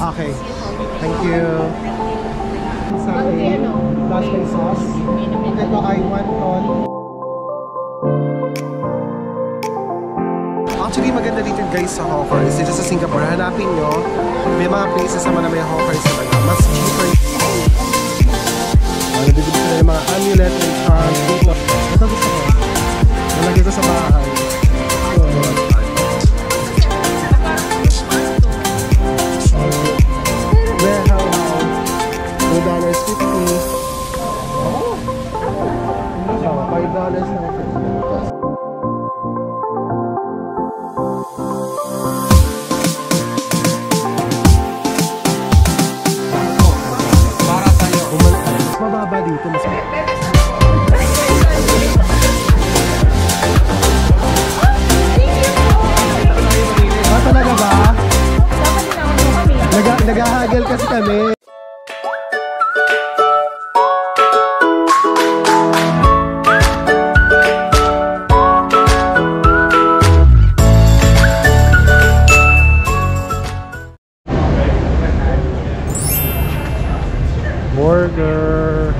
Okay. Thank you. Sa akin, plus may sauce. Ito ay wonton. Actually, maganda dito guys sa hawkers. Dito sa Singapore, hanapin nyo. May mga places naman na may hawkers talaga. Mas cheaper. Nabibig sila yung mga amulet and charms. Ito gusto ko. Nalagay ko sa bahay. Naghahagal kasi kami. Burger,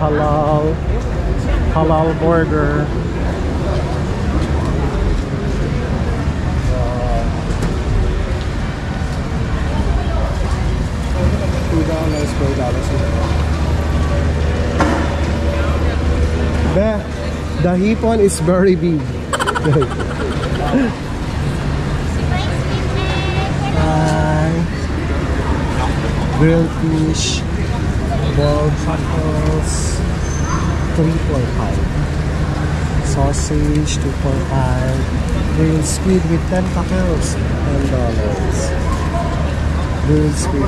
halal burger. The hipon is very big. Grilled fish, boiled truffles, 3.5. Sausage, 2.5. Grilled squid with tentacles, $10. Grilled squid.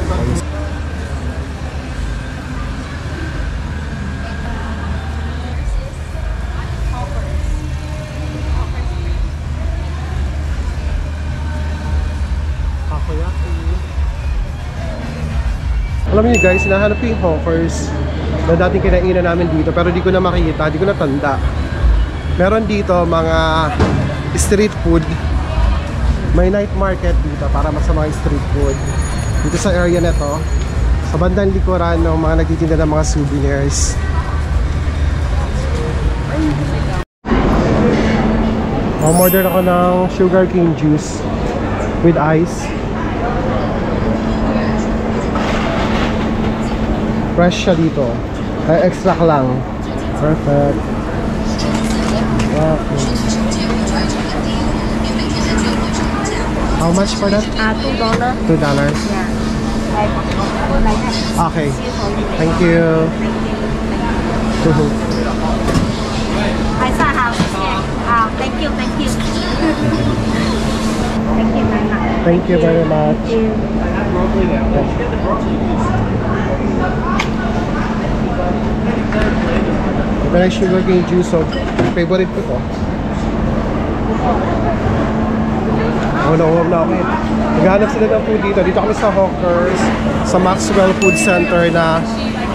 Alam niyo guys, hinahanap ko yung hawkers na dating kinainan namin dito pero di ko na makikita, di ko na tanda. Meron dito mga street food. May night market dito para sa mga street food. Dito sa area na to, sa bandang likuran ng mga nagtitinda ng mga souvenirs. Order ako ng sugarcane juice with ice. Fresh siya dito. Extract lang. Perfect. Okay. How much for that? $2. $2? Yeah. Okay. Thank you. Thank you. Thank you very much. Thank you very much. May sugarcane juice, so favorite ko to. Nakuha na ako eh. Naghanap sila ng food dito. Dito kami sa Hawkers, sa Maxwell Food Center na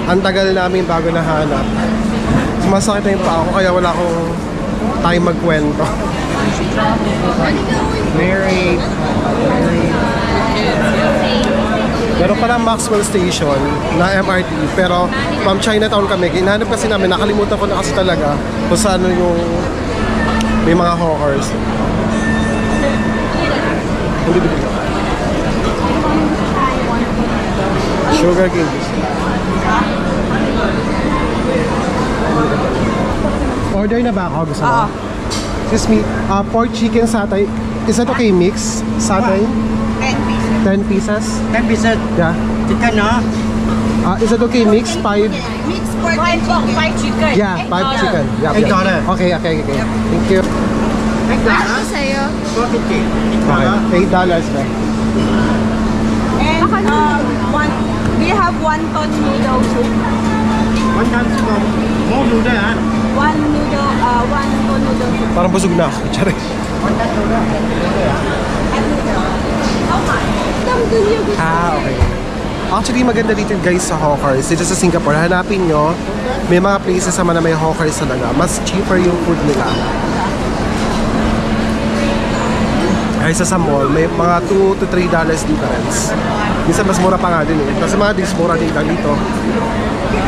ang tagal namin bago nahanap. Sumasakit na yung paa ko kaya wala akong time magkwento. Mary. Meron pa ng Maxwell Station na MRT, pero from Chinatown kami. Hinahanap kasi namin, nakalimutan ko na kasi talaga kung saan yung may mga hawkers. Sugar cane. Order na ba ako? Gusto mo? Excuse me, pork chicken satay. Is that okay mix? Satay? 10 pieces. 10 pieces. Yeah. Chicken, no? Is it okay mix? 5? Mix pork and chicken. Yeah, 5 chicken. Yeah, $8. Okay. Thank you. Ano sa'yo? $4.50. Okay, $8 ba? And we have wonton noodle soup. One time soup. More noodle, ha? One wonton noodle soup. Parang busog na ako. Tsari. Wonton noodle. How much? Okay. Actually, maganda dito guys sa hawkers. Dito sa Singapore, hanapin nyo. May mga places naman na may hawkers talaga. Mas cheaper yung food nila. Kaysa sa mall, may mga 2 to 3 dollars difference. Minsan mas mura pa nga din eh. Kasi mga drinks mura din dito.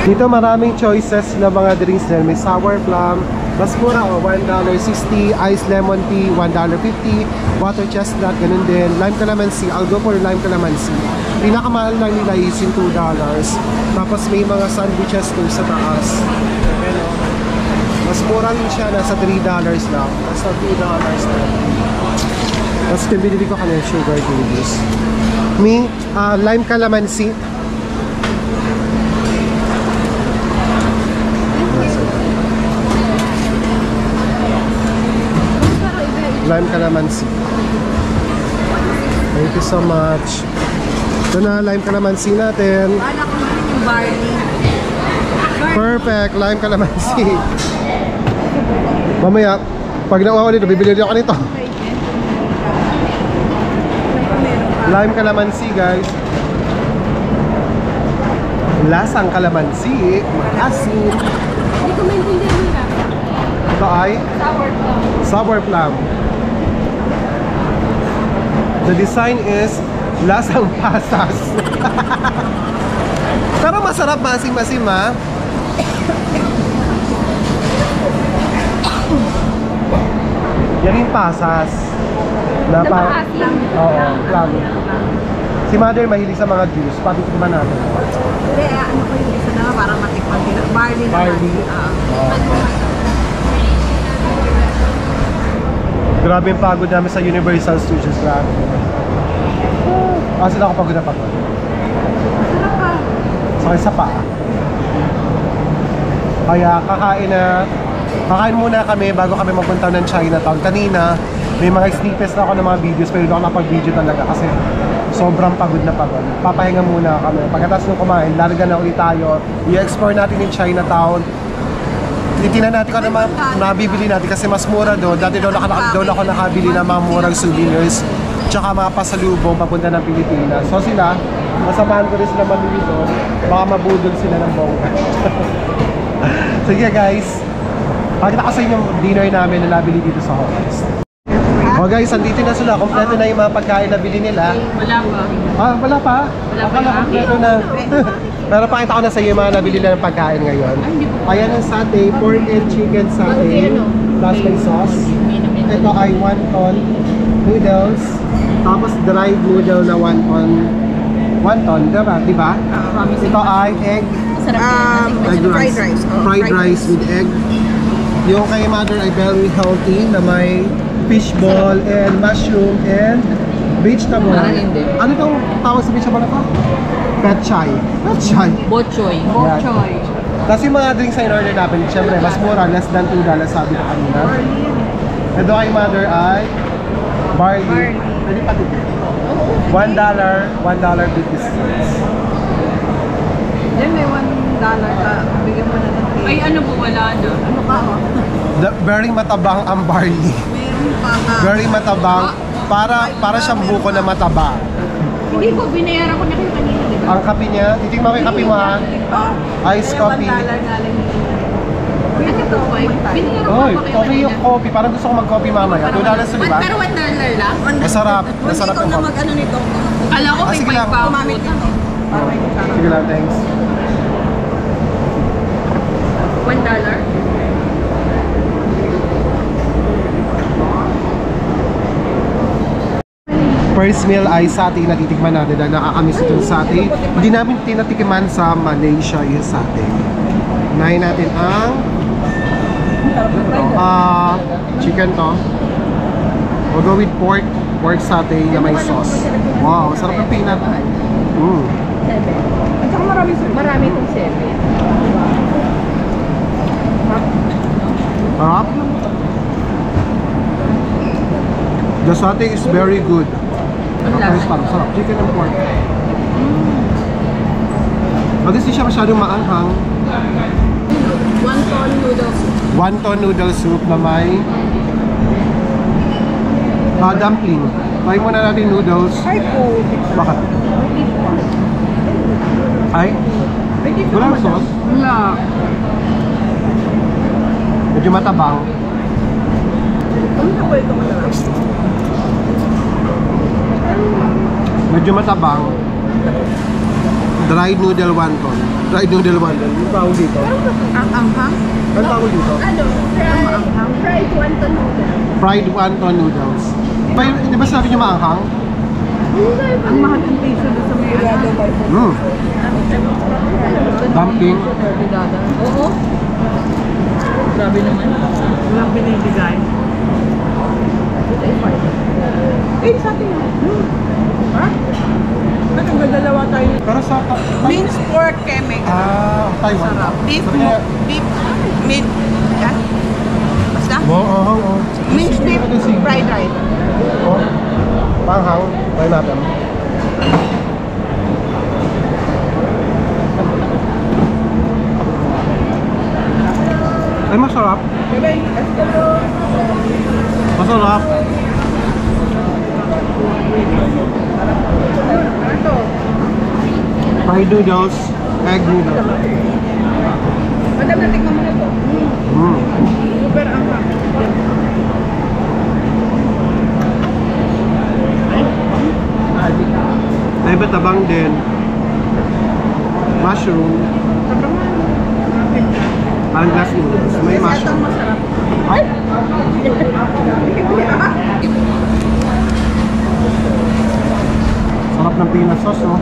Dito maraming choices na mga drinks din. May sour plum, mas mura o $1.60, iced lemon tea, $1.50, water chestnut, ganun din. Lime calamansi, I'll go for lime calamansi. Pinakamahal lang nila is yung $2. Tapos may mga sandwiches doon sa taas. Pero, mas mura rin siya, nasa $3 lang. Nasa $2 lang. Tapos binili ko kanina sugar candies. May lime calamansi. Lime calamansi. Thank you so much. Ito na, lime calamansi natin. Wala ko naman yung barley. Perfect, lime calamansi. Mamaya, pag nauwa ko dito, bibili ako nito. Lime calamansi, guys. Lasang calamansi. Maasim. Hindi ko maintindihan nila. Ito ay Sour plum. sour plum. The design is lasang pasas. Pero masarap, masim-masim ha. Yan yung pasas. Na pa, lang. oo, plum. Si Mother mahilig sa mga juice. Patitikman natin. Hindi, ano ko yung isa na parang matikman din. Barley na Barley. Grabe yung pagod namin sa Universal Studios. Grabe. Sila ako pagod na pagod. Sarap ka. Sakay sa paa. Kaya kakain muna kami bago kami magpunta ng Chinatown. Kanina, may mga snippets na ako ng mga videos pero hindi ako napag-video talaga kasi sobrang pagod na pagod. Papahinga muna kami. Pagkatapos nung kumain, larga na ulit tayo. I-explore natin yung Chinatown. Titinan natin kung ano mga nabibili natin kasi mas mura doon. Dati doon ako nakabili ng mga murang souvenirs tsaka mga pasalubong papunta ng Pilipinas. So sila, masamahan ko rin sila mamili doon. Baka mabudol sila ng bongga. Sige guys, pakita ko sa inyo yung dinner namin na nabili dito sa hotels. Oh guys, andito na sila. Kompleto na yung mga pagkain na bili nila. Wala pa. Wala pa? Wala pa Akala kompleto na. Pero pakita ko na sa iyo yung mga nabili nila ng pagkain ngayon. Ayan ang satay, pork and chicken satay. Plus may sauce. Ito ay wonton noodles. Tapos dried noodle na wonton, diba? Ito ay egg. Fried rice. Fried rice with egg. Yung kay Mother ay very healthy na may fishball and mushroom and vegetable. Ano itong tawag sa vegetable na to? Petchay. Petchay. Bochoy. Bochoy. Kasi mga drinks na in-order namin, syempre mas mura, less than $2 sabi ko kanina. Ito kay Mother ay barley. Pwede pa dito. $1, $1.50. Yan may $1 ka. Bigyan mo na ng cake. Ay, ano po wala doon? Ano ka? Very matabang ang barley. Meron pa ka. Very matabang. Para siyang buko na mataba. Hindi ko, binayaran ko na kayo kanina, di ba? Ang kape niya, titignan mo yung kape mo ha. Ice coffee. Ano po, binayaran ko Oy, pa kayo okay yung coffee. Parang gusto ko mag-coffee mamaya. $2 to, di ba? Pero $1 lang? Masarap. Masarap Ikaw yung na coffee. mag-ano nito. Alam ko, sige lang. Kumamit nito. Para may kutsara. Sige lang, thanks. $1? First meal ay satay na titikman natin dahil nakakamiss itong satay. Hindi namin tinatikiman sa Malaysia yung satay. Unahin natin ang chicken to. We'll go with pork satay na may sauce. Wow, sarap ng peanut. At saka marami itong 7. Sarap. The satay is very good. Tapos parang sarap. Chicken and pork. At least di siya masyadong maanghang. Wonton noodle soup. Wonton noodle soup na may dumpling. Try muna natin noodles. Ay po. Bakit? Ay? Walang sauce? Wala. Medyo matabang. Ano na po ito masarap? Medyo matabang. Dried noodle wonton. Dried noodle wonton. Yung tawag dito. Ang anghang? Ano tawag dito? Fried wonton noodles. Fried wonton noodles. Di ba sabi niyo maanghang? Ang mahal ang piso doon sa may Dumpling. Oo. Grabe naman. Walang binibigay. Eh, sa atin yun. Ha? Nagdalawa tayo. Pero sa... Minced pork keme. Taiwan. Sarap. Beef, meat. Yan. Basta? Oo. Minced beef, fried rice. Panghang. Try natin. Ay, masarap. Masarap. Fried noodles, egg noodles. Madam, natikman mo na ito. Super anghang. May batabang din. Mushroom. Parang glass noodles. May mushroom. Masarap. Ay! Sarap ng peanut sauce, no?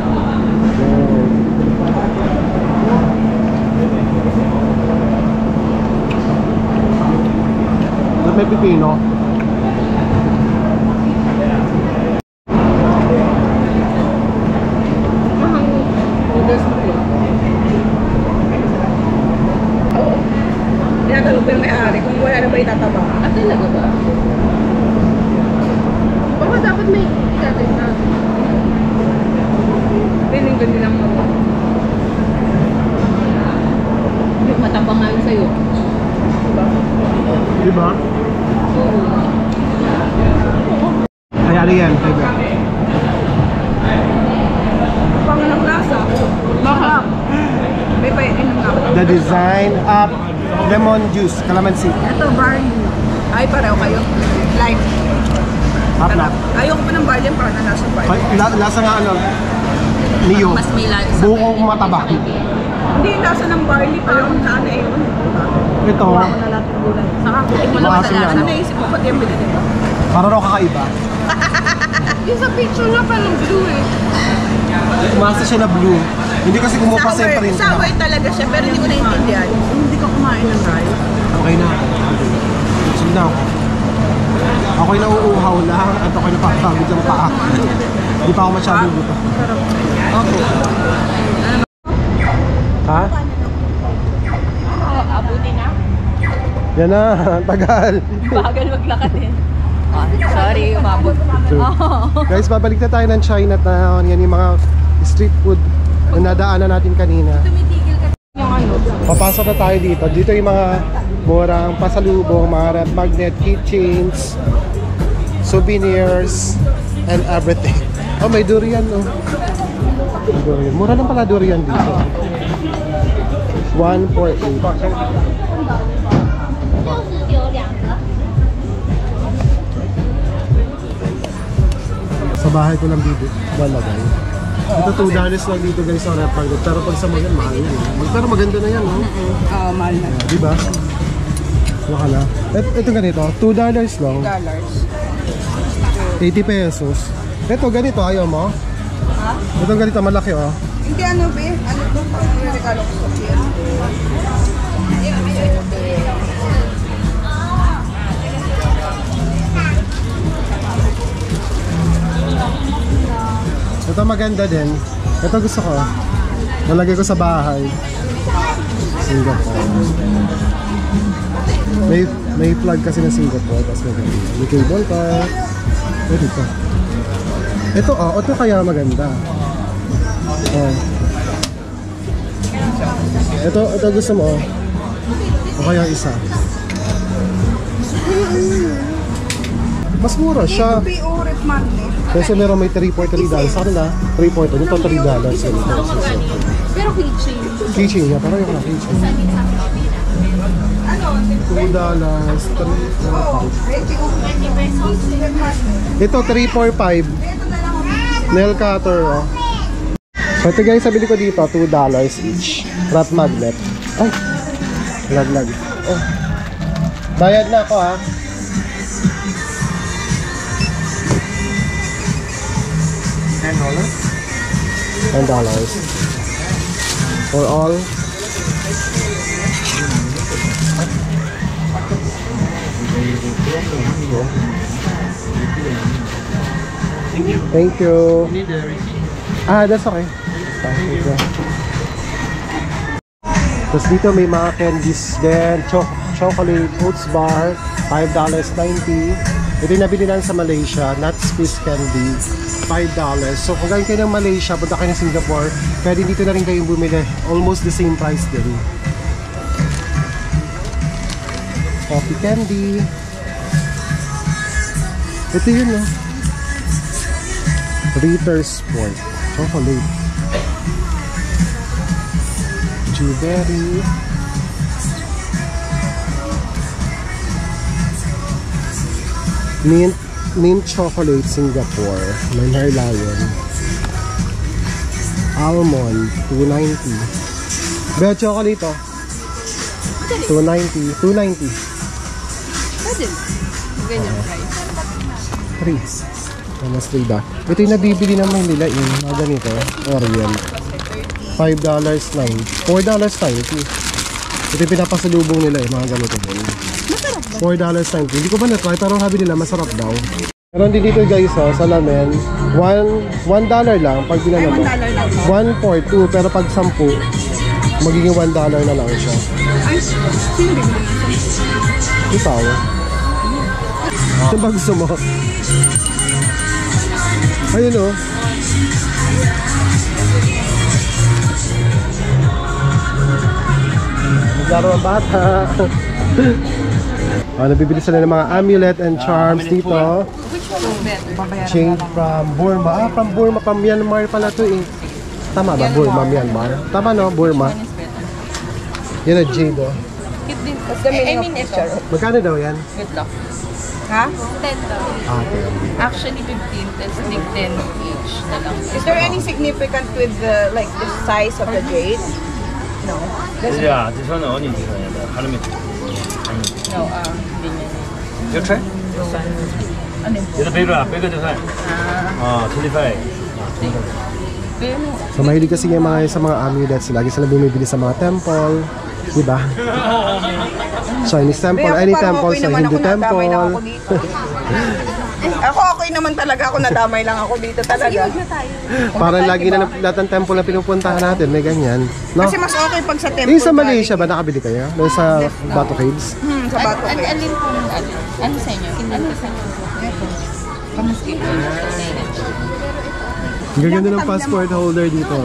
At may pipino. Tinatanong ko yung may-ari kung wala na ba itataba. Ah, talaga ba? Baka dapat may itatay na. Piling ganda lang mo. Yung matabang nga yun sa'yo. Diba? Diba? Oo. Ay, ano yan? Pangan ng lasa. Baka. May paiinom nga ako. The design of lemon juice, calamansi. Ito, barley. Ay, pareho kayo. Like. Hap na. Ayoko pa ng barley para na nasa barley. Lasa nga ano? Niyo. Mas may lasa. Bukong mataba. Hindi yung lasa ng barley, parang saan eh yun. Ito, Kuha ko na lahat ng gulay. Saka kutik mo naman Maasim sa na, lasa. ano? Naisip ko pati yung binili ko. para raw kakaiba. Yung sa picture nga parang blue eh. Umasa siya na blue. Hindi kasi kumuha sa print. Sour talaga siya, pero hindi ko naintindihan. Hindi ka kumain ng rice. Okay na. Sige na ako. Ako'y nauuhaw lang at ako'y napakagod ng paa. Hindi pa ako masyadong buta. Okay. Ha? Oo, abuti na. Yan na, tagal. Bagal maglakad eh. Sorry, umabot. Guys, babalik na tayo ng Chinatown. Yan yung mga street food na nadaanan natin kanina. Tumitigil ka yung ano. Papasok na tayo dito. Dito yung mga murang pasalubong, mga red magnet, keychains, souvenirs, and everything. Oh, may durian, oh. May durian. Mura lang pala durian dito. 148. Sa bahay ko lang dito, lalagay. Ito $2 lang dito guys sa red magnet. Pero pag sa magnet, mahal yan. Pero maganda na yan, no? Oo, mahal na. Diba? Wala na. Ito ganito, $2 lang. $2. 80 pesos. Ito ganito, ayaw mo? Ha? Ito ganito, malaki oh. Hindi ano be? Ano to? Pag-regalo ko sa Kia. Ito maganda din. Ito gusto ko. Nalagay ko sa bahay. Singapore. May flag kasi ng Singapore. Tapos may cable car. Ito. Ito oh, ito kaya maganda. Oh. Ito gusto mo oh. O kaya isa. Mas mura siya. P.O. magnet. Kasi meron may $3 for $3. Sa kanila, $3 for $3. Ito $3. Pero keychain. Keychain niya, parang yung keychain. Ano? $2, $3, 4, 5. Ito, 3, 4, 5. Ito na lang. Nail cutter, oh. So ito guys, sabili ko dito, $2 each. Wrap magnet. Ay, laglag. Oh. Bayad na ako, ha. $10 for all. Thank you. That's okay. Thank you. Tapos dito may mga candies din. Chocolate oats bar, $5.90. Ito yung nabili lang sa Malaysia, nuts Swiss candy, $5. So kung galing kayo ng Malaysia, punta kayo ng Singapore, pwede dito na rin kayong bumili. Almost the same price din. Coffee candy. Ito yun, no? Ritter's Sport chocolate. Blueberry. Mint chocolate Singapore. Manhar Lion. Almond, $2.90. Bell chocolate, oh. $2.90. $2.90. Pwede. Ganyan price. 3. Mas $3. Ito yung nabibili naman nila yung mga ganito. Orient. $5.90. $4.90. Ito yung pinapasalubong nila yung mga ganito din. $4.90. Hindi ko ba na-try pero sabi nila masarap daw. Meron din dito guys, oh, salamin. $1 lang pag binano mo. $1 for 2 pero pag 10 magiging $1 na lang siya. Ay, sino bibili? Ikaw. Ano ba gusto mo? Ayun, oh. Naglaro ang bata. Nabibili sila ng mga amulet and charms dito. Which one is better? Chain from Burma. From Burma, from Myanmar pala to eh. Tama ba? Burma, Myanmar. Tama no? Burma. Yan ang jade, oh. I mean ito. Magkano daw yan? Good luck. Ha? $10. Okay. Actually 15, that's like 10 each na lang. Is there any significance with the like the size of the jade? No. Yeah, this one only this one. No, hindi niya. You try? Ano yun? It's bigger, bigger this one. 25. So mahilig kasi yung mga sa mga amulets. Lagi sila bumibili sa mga temple. Diba? Chinese temple, any temple, sa Hindu temple. Ako okay naman talaga ako, nadamay lang ako dito talaga. Parang lagi na lahat ng temple na pinupuntahan natin, may ganyan. No? Kasi mas okay pag sa temple. Yung sa Malaysia ba nakabili kayo? Doon sa Bato Caves? Sa Bato Caves. Alin po ng alin? Ano sa inyo? Ano sa inyo? Kamusta? Ang gaganda ng passport holder dito.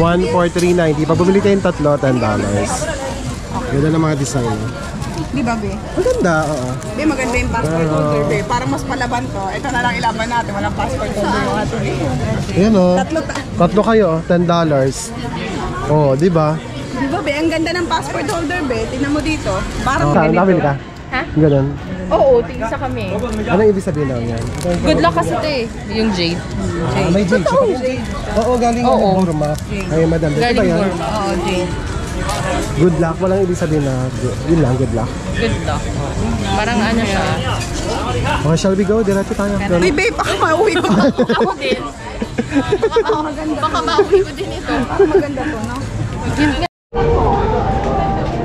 1 for $3.90. Pag bumili kayong tatlo, $10. Ganda ng mga design. Di ba, Be? Ang ganda, oo. Be, maganda yung passport holder, Be. Parang mas palaban to. Ito na lang ilaban natin. Walang passport holder yung ating Be. Ayan o. Tatlo Tatlo kayo, $10. Oo, di ba? Di ba, Be? Ang ganda ng passport holder, Be. Tingnan mo dito. Parang Saan? Nakabili ka? Ha? Ganun. Oo, tigisa kami. Anong ibig sabihin na yan? Good luck kasi ito eh. Yung jade. May jade. Oo, galing Oo. Burma. Ay, madam. Ito ba Galing yan? Burma. Oo, jade. Good luck. Walang ibig sabihin na yun lang, good luck. Good luck. Parang ano siya. Okay, shall we go? Diretso tayo. Uy, babe, baka mauwi ko. Ako din. Baka mauwi ko din ito. Maganda to, no?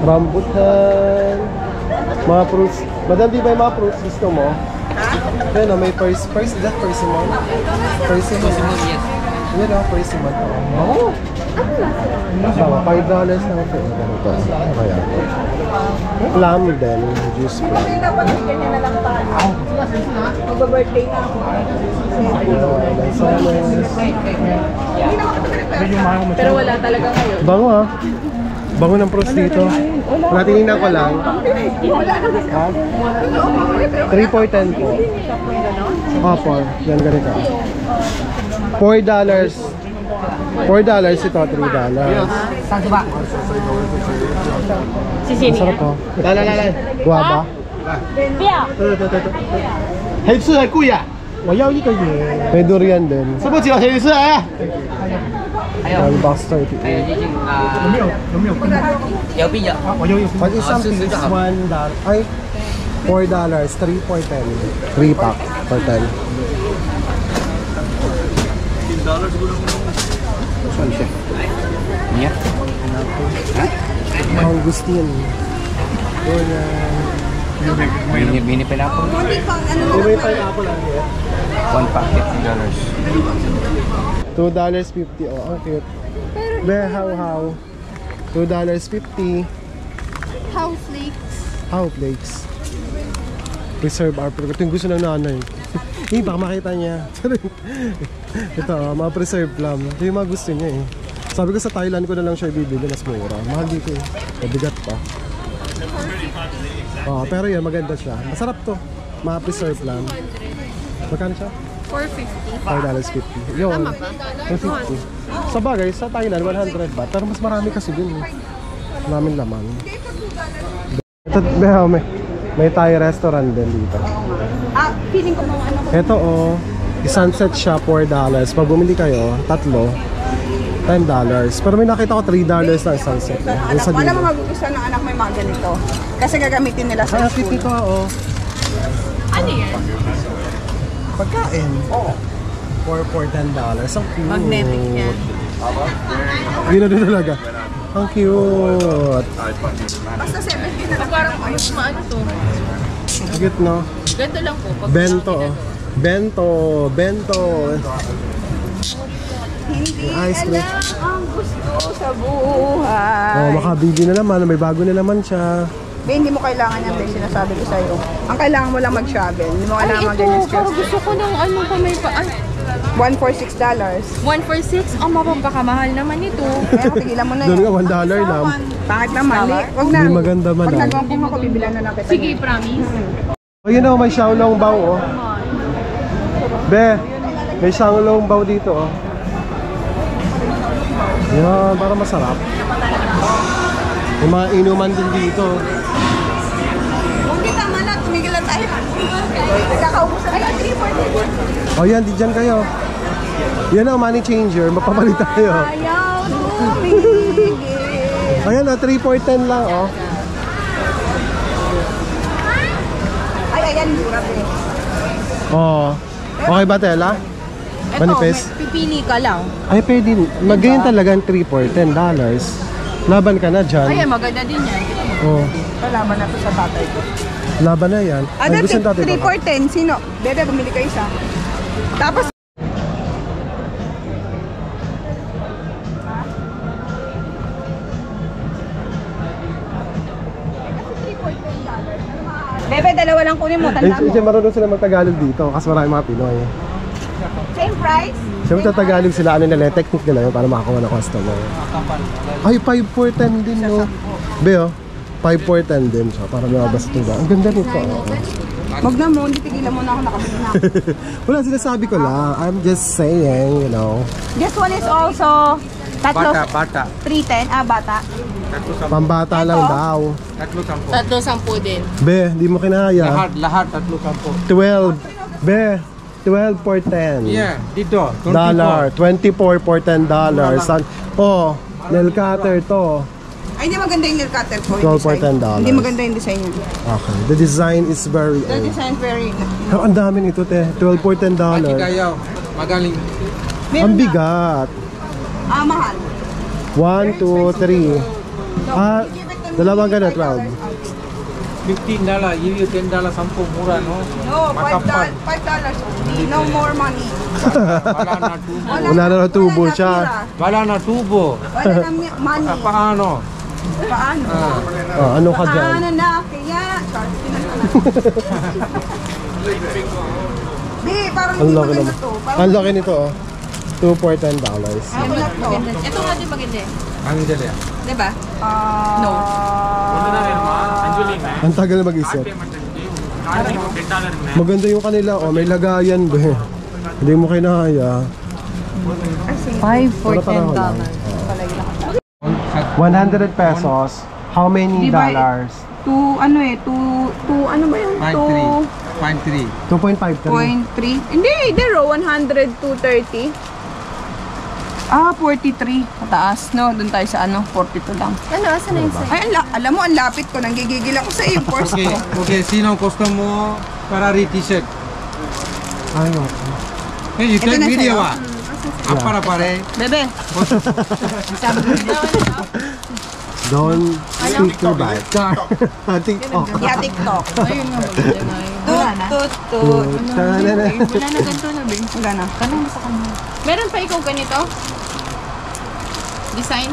Rambutan. Mga fruits. Madam, di ba yung mga fruits gusto mo? Yan o, may persimmon. Is that persimmon? Persimmon. Yes. Yan o, persimmon. Oo. Tama, $5 na ito. Ganito. Kaya. Plum din. Juice plum. Dapat bigyan niya na lang tayo. Mag-birthday na ako. Pero wala talaga ngayon. Bango ha. Bango ng fruits dito. Natinignan ko lang. Ha? 3 for 10 po. Opo. Yan ganito. $4. $4 ito, $3. Masarap po. Guava. Ito. 黑吃的贵呀。我要一个椰。 May durian din. 师傅几毛钱一次？哎， One box 38. 有没有？有没有冰？有冰有。我有。 Pag isang piece, $1. Ay, $4. 3 for 10. 3 pack for 10. Augustine. Mini pineapple. May pineapple lang yan. 1 packet, $2. $2.50. Oh, ang cute. Be, how? $2.50. How flakes. How flakes. Preserve our product. Ito yung gusto ng nanay. Baka makita niya. Ito, mga preserved plum. Ito yung mga gusto niya eh. Sabi ko sa Thailand ko na lang siya bibili, mas mura. Mahal dito eh. Mabigat pa. Oh, pero yan, maganda siya. Masarap to. Mga preserved plum. Magkano siya? $4.50. Yun. Tama ba? 250. Sa bagay, sa Thailand, 100 ba? Pero mas marami kasi din eh. Maraming laman. Ito, may Thai restaurant din dito. Feeling ko mga ano. Ito oh, sunset siya $4. Pag bumili kayo, tatlo, $10. Pero may nakita ko $3 na sunset. Yung sa Wala dulo. mo magugustuhan ng anak may mga ganito. Kasi gagamitin nila sa Ah, school. ito oh. Ano yan? Pagkain. Oo. For $10. Ang cute. Magnetic yan. Yun na din talaga. Ang cute. Basta 70 na lang. Parang mas maano to. Ang cute no? Ganito lang po. Pag Bento oh. Bento. Hindi Ice cream. alam ang gusto sa buhay. Oh, makabili na naman. May bago na naman siya. Be, hindi mo kailangan yan, be. Sinasabi ko sa'yo. Ang kailangan mo lang mag-shovel. Hindi mo Ay, kailangan ito. mag-ganyan Parang gusto ko ng ano pa may pa. Ay, $1 for $6. 1 for 6. Ang mapapakamahal naman ito. Kaya tigilan mo na Doon yun. nga $1 lang. Pangit na mali. Wag na. Hindi maganda man Pag lang. nagwang ako, bibilan na lang kita. Sige, promise. Ayun oh, may Xiaolong Bao oh. Be, may Xiaolong Bao dito oh. Yan, para masarap. May mga inuman din dito. Kung di tama na, tumigil lang tayo. Nagkakaubusan na lang. 3 for Oh yan, di dyan kayo. Yan ang money changer, mapapalit tayo. Ayaw tumigil. Ayan oh, 3 for 10 lang oh. Ay, ayan, grabe. Oh. Okay ba, Tela? Ito, Manifest? pipili ka lang. Ay, pwede. Mag-ganyan talaga ang 3 for $10. Laban ka na dyan. Ay, maganda din yan. Oh, Kalaban na to sa tatay ko. laban na yan. Ah, Ay, dati, gusto natin 3 for 10. Sino? Bebe, bumili ka isa. Tapos, Bebe, dalawa lang kunin mo. Tanda mo. Marunong sila mag-Tagalog dito kasi marami mga Pinoy. Same price? Siyempre Tagalog sila, ano nila, technique nila yun para makakuha ng customer. Ay, 5 for 10 din no. Beo, 5 for 10 din siya para mabas ito ba. Ang ganda nito. Wag na mo, hindi tigilan mo na ako, nakabili na ako. Wala, sinasabi ko lang. I'm just saying, you know. This one is also tatlo, Bata. 310. Ah, bata. Pambata lang daw. 3-10 din. Be, di mo kinaya. Lahat 3-10. 12. Be, 12 for 10. Yeah, dito. Dollar. 24 for $10. Oh, nail cutter to. Ay, hindi maganda yung nail cutter ko. 12 for $10. Hindi maganda yung design niya. Okay. The design is very The design very... Oh, ang dami nito, te. 12 for $10. Kayaw. Magaling. Ang bigat. Ah, mahal. 1, 2, 3. Ah, dalawang ganun, 12. $15, give you $10 sampu murah, no? No, $5 only. No more money. Wala na tubo. Wala na tubo Wala siya. natira. Wala na tubo. Wala na money. Paano? Paano? Oh, ano ka dyan? Paano na kaya? Di, parang Ang hindi laki maganda naman. to. Parang Ang laki nito, oh. 2 for $10. ako na to. Ito nga din maganda eh. Ang dali. Diba? No. Ang tagal na mag-isip. Maganda yung kanila, oh. May lagayan, be. Hindi mo kinaya. 5 for Tara, tara, $10. lang. 100 pesos. How many Divide- dollars? Ano ba yun? Five, 0.3. 2.5 0.3. Hindi, Dero, 100 to 30. Ah, 43. Mataas, no? Doon tayo sa ano, 42 lang. Ano, asan na yung sa'yo? Ay, alam mo, ang lapit ko. Nanggigigil ako sa iyo, purse Okay, ko. okay. Sino gusto mo Ferrari t-shirt? Ayun. Hey, you Ito take na video sa'yo. ah. Apa pare? Bebe. Don't speak your bad. TikTok. Yeah, TikTok. Ayun nga, maganda nga yun. Wala na. Tut. Wala na, ganito na, Bing. Wala na. Tanong mo sa kanya. Meron pa ikaw ganito? Design?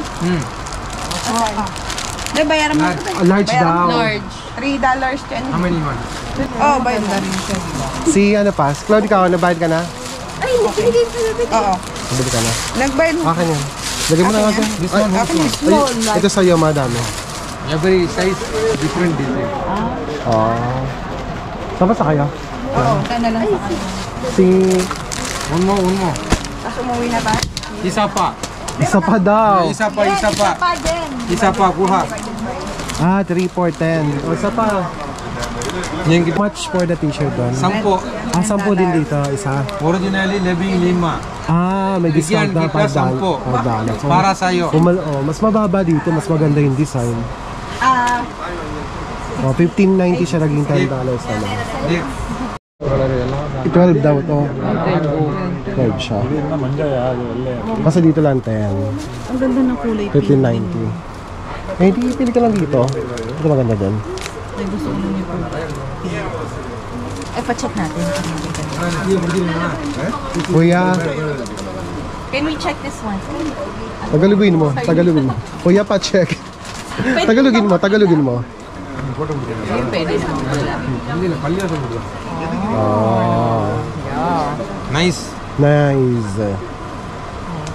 Hindi, bayaran mo. Large daw. Large. $3 dyan. How many one? Oh, bayad na rin siya. Si ano pa? Si Claude, ikaw, nabayad ka na? Ay, hindi pa Oo. Nabili ka na? Nagbayad mo. Akin yan. Lagay mo na nga dyan. This one, Akin this yung one. small. Ay, ito sa'yo, madami. Every size, different design. Oh. Saan ba sa kayo? Oo, kaya na lang sa kanya. Si... One more. Tapos umuwi na ba? Isa pa. Isa pa daw. Isa pa. Isa pa, kuha. Ah, 3 for 10. O, isa pa. Yang How much for the t-shirt doon? 10. Ah, 10 din dito, isa. Originally, labing 5. Ah, may discount na Bigyan kita 5 $5. Para sa'yo. Mas mababa dito, mas maganda yung design. Ah, Oh, $15.90 siya naging $10 na lang. 12 daw to. 12 siya. Kasi dito lang 10. ang ganda ng kulay. $15.90. Eh, hindi pili ka lang dito. Ito maganda din. Ay, pa-check natin. Kuya, Can we check this one? Tagalogin mo. Kuya, pa-check. Tagalogin mo. Ayun, pwede naman. Oh, Nice. nice.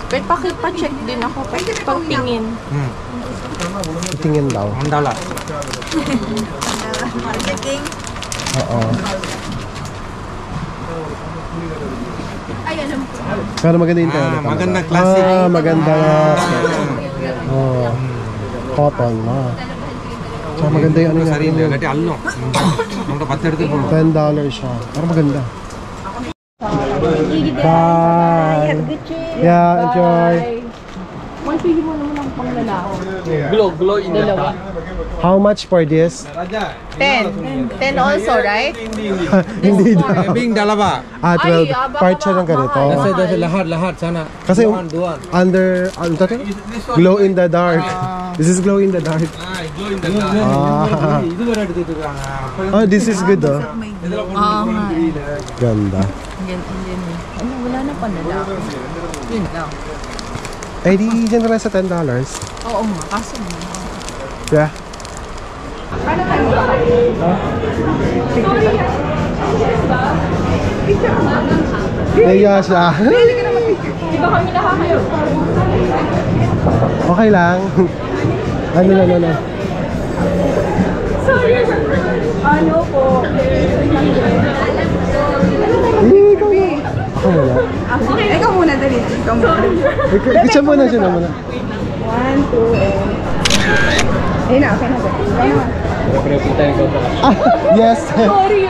Pwede pa-check din ako. Pwede pagtingin. Tingin daw. $1. Oo. Pero maganda yung tela. talaga. maganda, classic. Ah, maganda. Oh. Cotton, So maganda yung ano niya. Sarili, agad alno. Nung patter din po. $10 siya. Pero maganda. Bye. Yeah, enjoy. Pili mo naman ang panglalako. Glow in the dark. How much for this? 10. 10 also, right? Hindi daw. Labing dalawa. Ah, 12. Ay, Part siya ng ganito. That's lahat sana. Kasi Duan. under, ano to? Glow in the dark. This is glow in the dark. Glow in the dark. Ah. Oh, this is good oh. Oo nga. Ganda. Ano, wala na panlalako. Yun lang. Eh, di dyan na lang sa $10. Oo nga, kaso mo. Yeah. Naiya siya. Okay lang. Ano. ano po? Ako muna. Ikaw muna, dali. Ikaw muna. Siya muna. 1, 2, and... Ayun na, okay na ba? Ikaw na. Ah, yes. Sorry,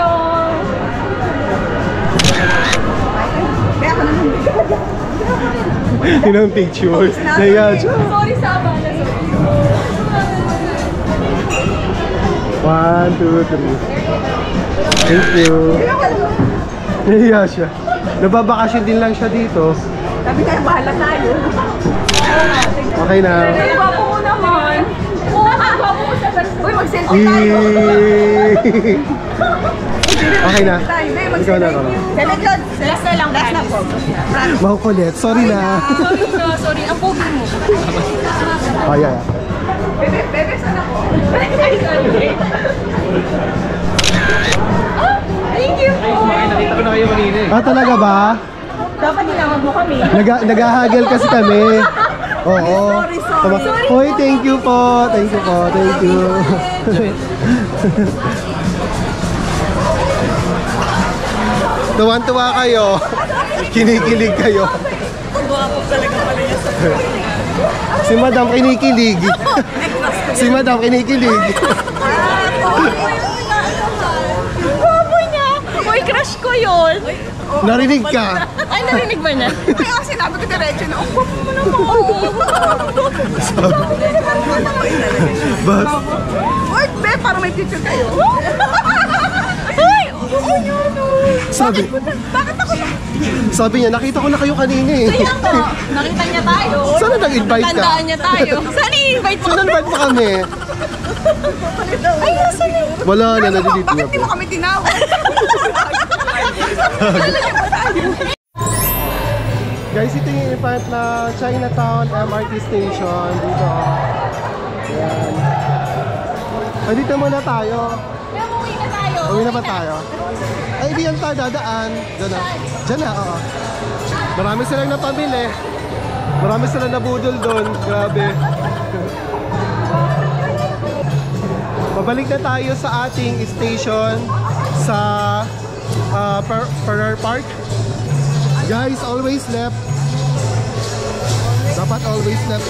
Kaya ako naman. Yun ang picture. Naiya siya. Sorry, Sama. 1, 2, 3. Thank you. Naiya siya. Nababakasyon din lang siya dito. Sabi tayo, bahala tayo. Okay na. Ay, gwapo mo naman. Oo, gwapo mo sa Uy, mag-selfie tayo. Okay na. Tayo, babe, Ikaw na. Bebe, Claude, last na lang. Last na po. Makukulit. Sorry na. Sorry. Ang pogi mo. Oh, yeah. Bebe, sana po. Thank you po. Nakita ko na kayo kanina eh. Ah, talaga ba? Dapat tinawag mo kami. Naghahagel kasi kami. Oo. Sorry. Hoy, thank you po. Thank you. Tuwan-tuwa kayo. Kinikilig kayo. Si Madam kinikilig. crush ko yun. Narinig ka. Ay, narinig ba niya? Kaya sinabi ko diretso na, oh, mo naman. Bas. Uy, be, parang may picture kayo. Ay! Oh, yun. Sabi, Bakit ako na? sabi niya, nakita ko na kayo kanina eh. Kaya nga, nakita niya tayo. Sana nag-invite ka? Tandaan niya tayo. Sana i-invite mo. Saan invite mo kami? Ay, nasa niya. Wala na, nalilito na Bakit di mo kami tinawag? Guys, ito yung in-front na Chinatown MRT Station dito. Ayan. Ay, dito muna tayo. Kaya umuwi na tayo. Uwi na ba tayo? Ay, di yan tayo dadaan. Diyan na. Diyan na, oo. Marami silang napamili. Marami silang nabudol doon. Grabe. Babalik na tayo sa ating station sa Farrer Park. Guys, always left. Dapat always left.